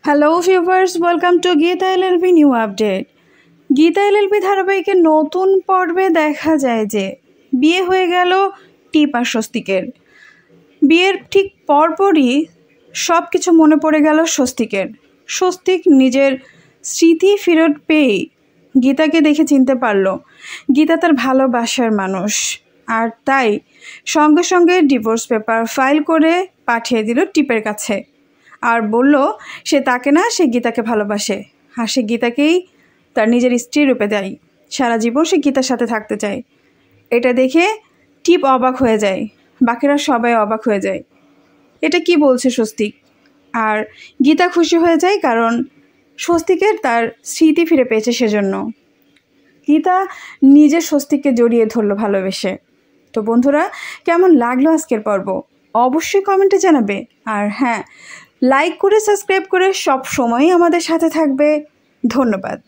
Hello viewers, welcome to Gita LLB new update. Gita LLB ধারাবাহিকের নতুন পর্বে দেখা যায় যে বিয়ে হয়ে গেল টিপ আর স্বস্তিকের। বিয়ের ঠিক পরপরই সব কিছু মনে পড়ে গেল স্বস্তিকের। স্বস্তিক নিজের স্মৃতি ফেরত পেয়েই গীতাকে দেখে চিনতে পারল গীতা তার ভালোবাসার মানুষ, আর তাই সঙ্গে সঙ্গে ডিভোর্স পেপার ফাইল করে পাঠিয়ে দিল টিপের কাছে আর বলল সে তাকে না, সে গীতাকে ভালোবাসে আর সে গীতাকেই তার নিজের স্ত্রী রূপে দেয়। সারা জীবন সে গীতার সাথে থাকতে চায়। এটা দেখে টিপ অবাক হয়ে যায়, বাকিরা সবাই অবাক হয়ে যায়। এটা কি বলছে স্বস্তিক? আর গীতা খুশি হয়ে যায় কারণ স্বস্তিকের তার স্মৃতি ফিরে পেয়েছে সেজন্য। গীতা নিজের স্বস্তিককে জড়িয়ে ধরলো ভালোবেসে। তো বন্ধুরা, কেমন লাগলো আজকের পর্ব অবশ্যই কমেন্টে জানাবে। আর হ্যাঁ, লাইক করে সাবস্ক্রাইব করে সব সময়ই আমাদের সাথে থাকবে। ধন্যবাদ।